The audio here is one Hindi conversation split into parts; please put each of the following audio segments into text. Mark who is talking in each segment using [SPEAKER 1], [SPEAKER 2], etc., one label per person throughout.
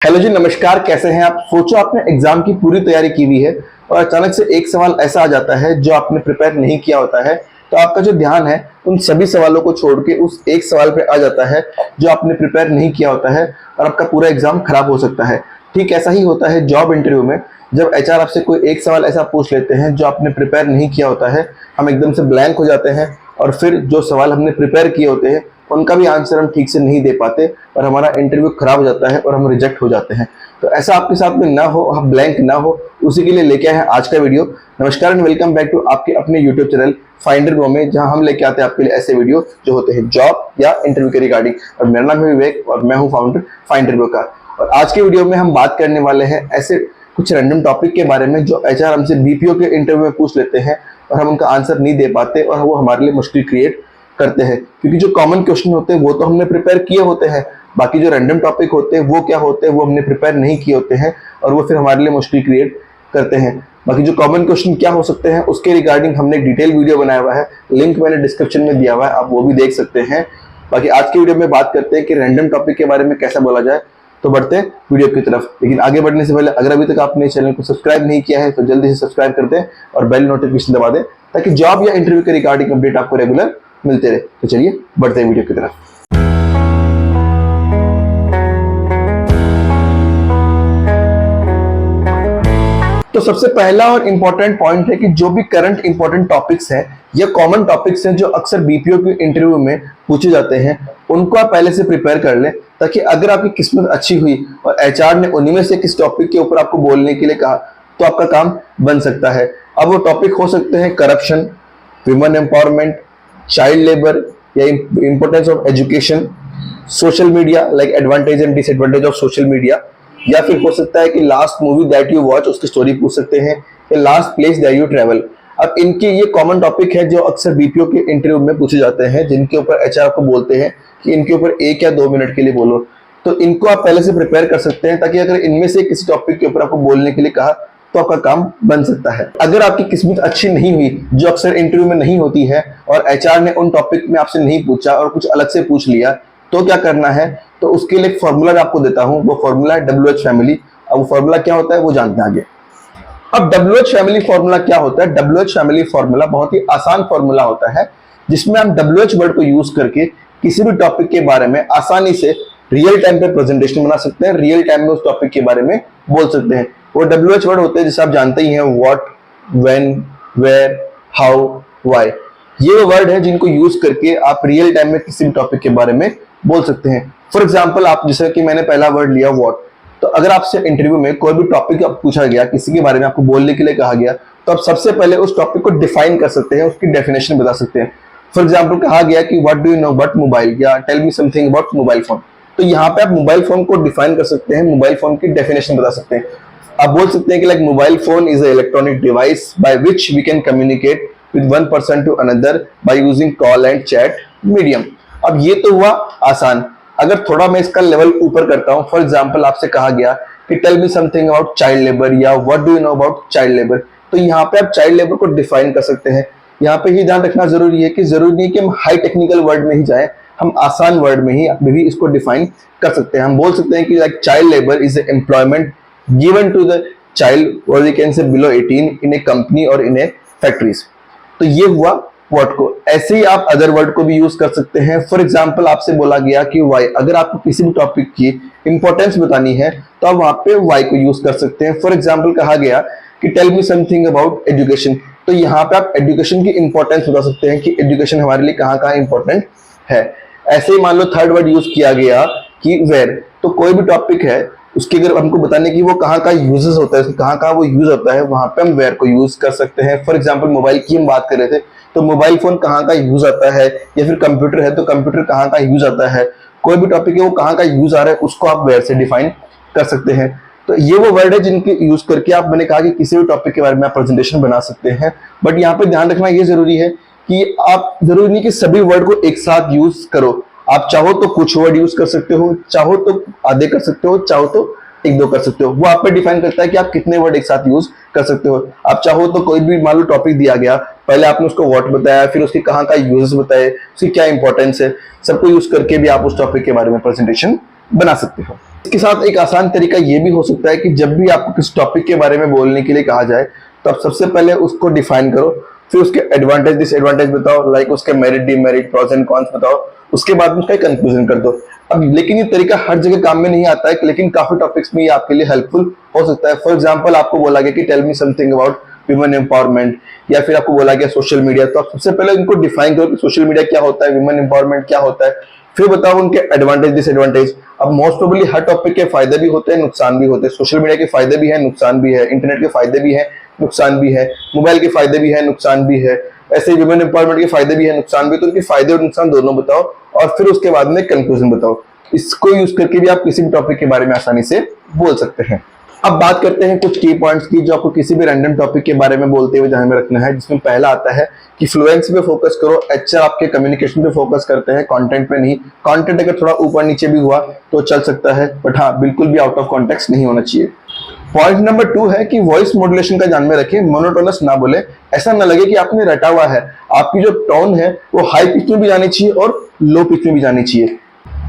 [SPEAKER 1] हेलो जी, नमस्कार। कैसे हैं आप? सोचो आपने एग्जाम की पूरी तैयारी की हुई है और अचानक से एक सवाल ऐसा आ जाता है जो आपने प्रिपेयर नहीं किया होता है, तो आपका जो ध्यान है उन सभी सवालों को छोड़ के उस एक सवाल पे आ जाता है जो आपने प्रिपेयर नहीं किया होता है और आपका पूरा एग्जाम खराब हो सकता है। ठीक ऐसा ही होता है जॉब इंटरव्यू में। जब एचआर आपसे कोई एक सवाल ऐसा पूछ लेते हैं जो आपने प्रिपेयर नहीं किया होता है, हम एकदम से ब्लैंक हो जाते हैं और फिर जो सवाल हमने प्रिपेयर किए होते हैं उनका भी आंसर हम ठीक से नहीं दे पाते और हमारा इंटरव्यू खराब हो जाता है और हम रिजेक्ट हो जाते हैं। तो ऐसा आपके साथ में ना हो, आप ब्लैंक ना हो, उसी के लिए लेके आए हैं आज का वीडियो। नमस्कार एंड वेलकम बैक टू आपके अपने यूट्यूब चैनल फाइंडर ब्रो में, जहां हम लेके आते हैं आपके लिए ऐसे वीडियो जो होते हैं जॉब या इंटरव्यू के रिगार्डिंग। और मेरा नाम है विवेक और मैं हूं फाउंडर फाइंडर ब्रो का। और आज के वीडियो में हम बात करने वाले हैं ऐसे कुछ रैंडम टॉपिक के बारे में जो एचआर हमसे बीपीओ के इंटरव्यू में पूछ लेते हैं और हम उनका आंसर नहीं दे पाते और वो हमारे लिए मुश्किल क्रिएट करते हैं, क्योंकि जो कॉमन क्वेश्चन होते हैं वो तो हमने प्रिपेयर किए होते हैं, बाकी जो रैंडम टॉपिक होते हैं वो क्या होते हैं वो हमने प्रिपेयर नहीं किए होते हैं और वो फिर हमारे लिए मुश्किल क्रिएट करते हैं। बाकी जो कॉमन क्वेश्चन क्या हो सकते हैं उसके रिगार्डिंग हमने एक डिटेल वीडियो बनाया हुआ है, लिंक मैंने डिस्क्रिप्शन में दिया हुआ है, आप वो भी देख सकते हैं। बाकी आज की वीडियो में बात करते हैं कि रैंडम टॉपिक के बारे में कैसा बोला जाए। तो बढ़ते हैं वीडियो की तरफ, लेकिन आगे बढ़ने से पहले अगर अभी तक आपने चैनल को सब्सक्राइब नहीं किया है तो जल्दी से सब्सक्राइब कर दें और बेल नोटिफिकेशन दबा दें ताकि जॉब या इंटरव्यू के रिगार्डिंग अपडेट आपको रेगुलर मिलते रहे। तो चलिए बढ़ते हैं वीडियो की तरफ। तो सबसे पहला और इंपॉर्टेंट पॉइंट है कि जो भी करंट इंपॉर्टेंट टॉपिक्स हैं या कॉमन टॉपिक्स हैं जो अक्सर बीपीओ के इंटरव्यू में पूछे जाते हैं, उनको आप पहले से प्रिपेयर कर लें, ताकि अगर आपकी किस्मत अच्छी हुई और एचआर ने उन्हीं में से किस टॉपिक के ऊपर आपको बोलने के लिए कहा तो आपका काम बन सकता है। अब वो टॉपिक हो सकते हैं corruption, women empowerment, child labour या importance of education, social media like advantage and disadvantage of social media, या फिर हो सकता है कि last movie that you watch उसकी स्टोरी पूछ सकते हैं, या last place that you travel. अब इनके ये कॉमन टॉपिक है जो अक्सर बीपीओ के इंटरव्यू में पूछे जाते हैं, जिनके ऊपर एचआर को बोलते हैं कि इनके ऊपर 1 या 2 मिनट के लिए बोलो। तो इनको आप पहले से प्रिपेयर कर सकते हैं ताकि अगर इनमें से किसी टॉपिक के ऊपर आपको बोलने के लिए कहा तो आपका काम बन सकता है। अगर आपकी किस्मत अच्छी नहीं हुई, जो अक्सर इंटरव्यू में नहीं होती है, और एचआर ने उन टॉपिक में आपसे नहीं पूछा और कुछ अलग से पूछ लिया, तो क्या करना है? तो उसके लिए एक फॉर्मूला मैं आपको देता हूं, वो फॉर्मूला है WH फैमिली। अब वो फॉर्मूला क्या होता है वो जानते हैं आगे। अब WH फैमिली फॉर्मूला क्या होता है? WH फैमिली फॉर्मूला बहुत ही आसान फॉर्मूला होता है, जिसमें हम WH वर्ड को यूज करके किसी भी टॉपिक के बारे में आसानी से रियल टाइम पे प्रेजेंटेशन बना सकते हैं, रियल टाइम में उस टॉपिक के बारे में बोल सकते हैं। वो WH वर्ड होते हैं जिसे आप जानते ही हैं, what, when, where, how, why. ये वो वर्ड है जिनको यूज करके आप रियल टाइम में किसी भी टॉपिक के बारे में बोल सकते हैं। फॉर एग्जाम्पल, आप जैसे कि मैंने पहला वर्ड लिया व्हाट, तो अगर आपसे इंटरव्यू में कोई भी टॉपिक पूछा गया, किसी के बारे में आपको बोलने के लिए कहा गया, तो आप सबसे पहले उस टॉपिक को डिफाइन कर सकते हैं, उसकी डेफिनेशन बता सकते हैं। फॉर एग्जाम्पल, कहा गया कि what do you know about mobile, या tell me something about mobile phone, तो यहाँ पे आप मोबाइल फोन को डिफाइन कर सकते हैं, मोबाइल फोन की डेफिनेशन बता सकते हैं। आप बोल सकते हैं कि like mobile phone is a electronic device by which we can communicate with one person to another by using call and chat medium. अब ये तो हुआ आसान। अगर थोड़ा मैं इसका लेवल ऊपर करता हूं, फॉर एग्जाम्पल आपसे कहा गया कि tell me something about child labour, या what do you know about child labour, तो यहाँ पे आप चाइल्ड लेबर को डिफाइन कर सकते हैं। यहाँ पे ही ध्यान रखना जरूरी है कि जरूरी नहीं कि हम हाई टेक्निकल वर्ड में ही जाए, हम आसान वर्ड में ही इसको डिफाइन कर सकते हैं। हम बोल सकते हैं कि like child labour is employment given to the child और we can say below 18 in a company और इन ए फैक्ट्रीज। तो ये हुआ वर्ड को। ऐसे ही आप अदर वर्ड को भी यूज कर सकते हैं। फॉर एग्जाम्पल, आपसे बोला गया कि वाई, अगर आपको किसी भी टॉपिक की इंपॉर्टेंस बतानी है तो आप वहां पे वाई को यूज कर सकते हैं। फॉर एग्जाम्पल, कहा गया कि tell me something about education, तो यहाँ पे आप एजुकेशन की इंपॉर्टेंस बता सकते हैं कि एजुकेशन हमारे लिए कहाँ कहाँ इंपॉर्टेंट है। ऐसे ही मान लो थर्ड वर्ड यूज किया गया कि वेयर, तो कोई भी टॉपिक है उसकी अगर हमको बताने की वो कहाँ कहाँ यूजेस होता है, कहाँ कहाँ वो यूज होता है, वहां पे हम वेयर को यूज कर सकते हैं। फॉर एग्जाम्पल, मोबाइल की हम बात कर रहे थे, तो मोबाइल फोन कहाँ का यूज आता है, या फिर कंप्यूटर है तो कंप्यूटर कहाँ का यूज आता है। कोई भी टॉपिक है वो कहाँ का यूज आ रहा है, उसको आप वेयर से डिफाइन कर सकते हैं। तो ये वो वर्ड है जिनके यूज करके आप, मैंने कहा कि किसी भी टॉपिक के बारे में आप प्रेजेंटेशन बना सकते हैं। बट यहाँ पे ध्यान रखना ये जरूरी है कि आप, जरूरी नहीं कि सभी वर्ड को एक साथ यूज करो। आप चाहो तो कुछ वर्ड यूज कर सकते हो, चाहो तो आधे कर सकते हो, चाहो तो 1-2 कर सकते हो। वो आप पे डिफाइन करता है कि आप कितने वर्ड एक साथ यूज कर सकते हो। आप चाहो तो कोई भी मान लो टॉपिक दिया गया, पहले आपने उसको व्हाट बताया, फिर उसकी कहाँ का यूजेस बताए, उसकी क्या इंपॉर्टेंस है, सबको यूज करके भी आप उस टॉपिक के बारे में प्रेजेंटेशन बना सकते हो। इसके साथ एक आसान तरीका ये भी हो सकता है कि जब भी आपको किसी टॉपिक के बारे में बोलने के लिए कहा जाए तो आप सबसे पहले उसको डिफाइन करो, फिर उसके एडवांटेज डिसएडवांटेज बताओ, लाइक उसके merit demerit pros and cons बताओ, उसके बाद में उसका कंक्लूजन कर दो। अब लेकिन ये तरीका हर जगह काम में नहीं आता है, लेकिन काफी टॉपिक्स में ये आपके लिए हेल्पफुल हो सकता है। फॉर एग्जांपल आपको बोला गया कि tell me something about women empowerment, या फिर आपको बोला गया सोशल मीडिया, तो आप सबसे पहले इनको डिफाइन करो कि सोशल मीडिया क्या होता है, वुमेन एम्पावरमेंट क्या होता है, फिर बताओ उनके एडवांटेज डिसएडवांटेज। अब मोस्ट प्रोबेबली हर टॉपिक के फायदे भी होते हैं, नुकसान भी होते हैं। सोशल मीडिया के फायदे भी है, नुकसान भी है, इंटरनेट के फायदे भी है, नुकसान भी है, मोबाइल के फायदे भी है, नुकसान भी है, ऐसे ही वुमेन एम्पावरमेंट के फायदे भी है, नुकसान भी। तो उनके फायदे और नुकसान दोनों बताओ और फिर उसके बाद में कंक्लूजन बताओ। इसको यूज करके भी आप किसी भी टॉपिक के बारे में आसानी से बोल सकते हैं। अब बात करते हैं कुछ की पॉइंट्स की जो आपको किसी भी रैंडम टॉपिक के बारे में बोलते हुए ध्यान में रखना है, जिसमें पहला आता है कि फ्लुएंसी पे फोकस करो। अच्छा आपके कम्युनिकेशन पे फोकस करते हैं, कंटेंट पे नहीं। कंटेंट अगर थोड़ा ऊपर नीचे भी हुआ तो चल सकता है, बट हाँ बिल्कुल भी आउट ऑफ कॉन्टेक्स्ट नहीं होना चाहिए। पॉइंट नंबर 2 है कि वॉइस मॉड्यूलेशन का ध्यान में रखें, मोनोटोनस ना बोले। ऐसा ना लगे कि आपने रटा हुआ है, आपकी जो टोन है वो हाई पिच में भी जानी चाहिए और लो पिच में भी जानी चाहिए।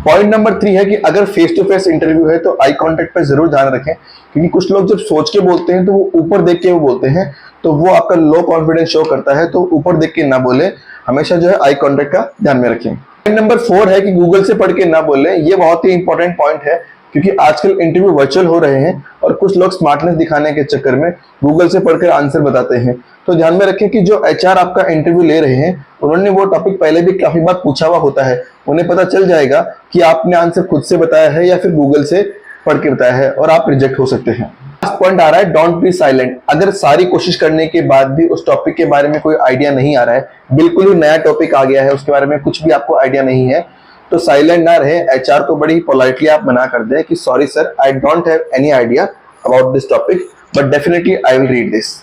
[SPEAKER 1] पॉइंट नंबर 3 है कि अगर फेस टू फेस इंटरव्यू है तो आई कांटेक्ट पर जरूर ध्यान रखें, क्योंकि कुछ लोग जब सोच के बोलते हैं तो वो ऊपर देख के वो बोलते हैं, तो वो आपका लो कॉन्फिडेंस शो करता है। तो ऊपर देख के ना बोले, हमेशा जो है आई कांटेक्ट का ध्यान में रखें। पॉइंट नंबर 4 है कि गूगल से पढ़ के ना बोले। ये बहुत ही इंपॉर्टेंट पॉइंट है, क्योंकि आजकल इंटरव्यू वर्चुअल हो रहे हैं और कुछ लोग स्मार्टनेस दिखाने के चक्कर में गूगल से पढ़कर आंसर बताते हैं। तो ध्यान में रखें कि जो एचआर आपका इंटरव्यू ले रहे हैं उन्होंने वो टॉपिक पहले भी काफी बार पूछा हुआ होता है, उन्हें पता चल जाएगा कि आपने आंसर खुद से बताया है या फिर गूगल से पढ़ के बताया है, और आप रिजेक्ट हो सकते हैं। लास्ट पॉइंट आ रहा है, डोंट बी साइलेंट। अगर सारी कोशिश करने के बाद भी उस टॉपिक के बारे में कोई आइडिया नहीं आ रहा है, बिल्कुल ही नया टॉपिक आ गया है, उसके बारे में कुछ भी आपको आइडिया नहीं है, तो साइलेंट ना रहे। एचआर को बड़ी पोलाइटली आप मना कर दें कि sorry sir, I don't have any idea about this topic, but definitely I will read this.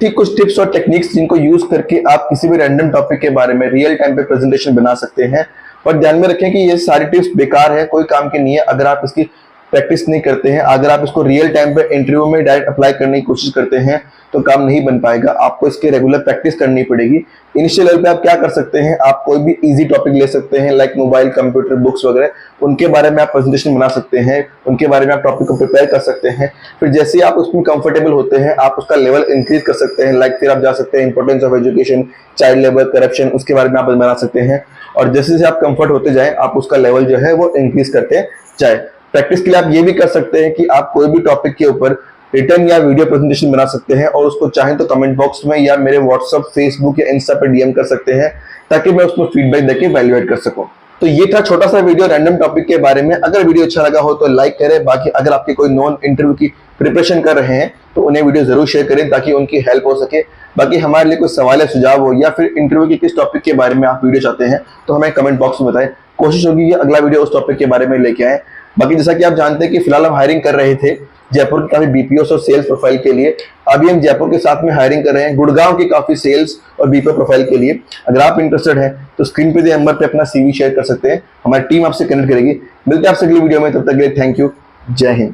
[SPEAKER 1] ठीक कुछ टिप्स और टेक्निक्स जिनको यूज करके आप किसी भी रैंडम टॉपिक के बारे में रियल टाइम पे प्रेजेंटेशन बना सकते हैं। पर ध्यान में रखें कि ये सारी टिप्स बेकार है, कोई काम की नहीं है अगर आप इसकी प्रैक्टिस नहीं करते हैं। अगर आप इसको रियल टाइम पे इंटरव्यू में डायरेक्ट अप्लाई करने की कोशिश करते हैं तो काम नहीं बन पाएगा, आपको इसकी रेगुलर प्रैक्टिस करनी पड़ेगी। इनिशियल लेवल पे आप क्या कर सकते हैं, आप कोई भी इजी टॉपिक ले सकते हैं, लाइक मोबाइल, कंप्यूटर, बुक्स वगैरह, उनके बारे में आप प्रेजेंटेशन बना सकते हैं, उनके बारे में आप टॉपिक को प्रिपेयर कर सकते हैं। फिर जैसे ही आप उसमें कंफर्टेबल होते हैं आप उसका लेवल इंक्रीज कर सकते हैं, लाइक फिर आप जा सकते हैं importance of education, child labour, corruption, उसके बारे में आप बना सकते हैं। और जैसे जैसे आप कंफर्ट होते जाए आप उसका लेवल जो है वो इंक्रीज करते जाए। प्रैक्टिस के लिए आप ये भी कर सकते हैं कि आप कोई भी टॉपिक के ऊपर रिटर्न या वीडियो प्रेजेंटेशन बना सकते हैं और उसको चाहें तो कमेंट बॉक्स में या मेरे व्हाट्सएप, फेसबुक या इंस्टा पे डीएम कर सकते हैं, ताकि मैं उसमें फीडबैक देके वैल्यूएट कर सकूं। तो ये था छोटा सा वीडियो रैंडम टॉपिक के बारे में। अगर वीडियो अच्छा लगा हो तो लाइक करें। बाकी अगर आपके कोई नॉन इंटरव्यू की प्रिपरेशन कर रहे हैं तो उन्हें वीडियो जरूर शेयर करें ताकि उनकी हेल्प हो सके। बाकी हमारे लिए कोई सवाल या सुझाव हो या फिर इंटरव्यू के किस टॉपिक के बारे में आप वीडियो चाहते हैं तो हमें कमेंट बॉक्स में बताएं। कोशिश होगी कि अगला वीडियो उस टॉपिक के बारे में लेके आए। बाकी जैसा कि आप जानते हैं कि फिलहाल हम हायरिंग कर रहे थे जयपुर के काफी बीपीओ और सेल्स प्रोफाइल के लिए। अभी हम जयपुर के साथ में हायरिंग कर रहे हैं गुड़गांव की काफी सेल्स और बीपीओ प्रोफाइल के लिए। अगर आप इंटरेस्टेड हैं तो स्क्रीन पे दिए नंबर पे अपना सीवी शेयर कर सकते हैं, हमारी टीम आपसे कनेक्ट करेगी। मिलते हैं आपसे अगली वीडियो में, तब तक के लिए थैंक यू, जय हिंद।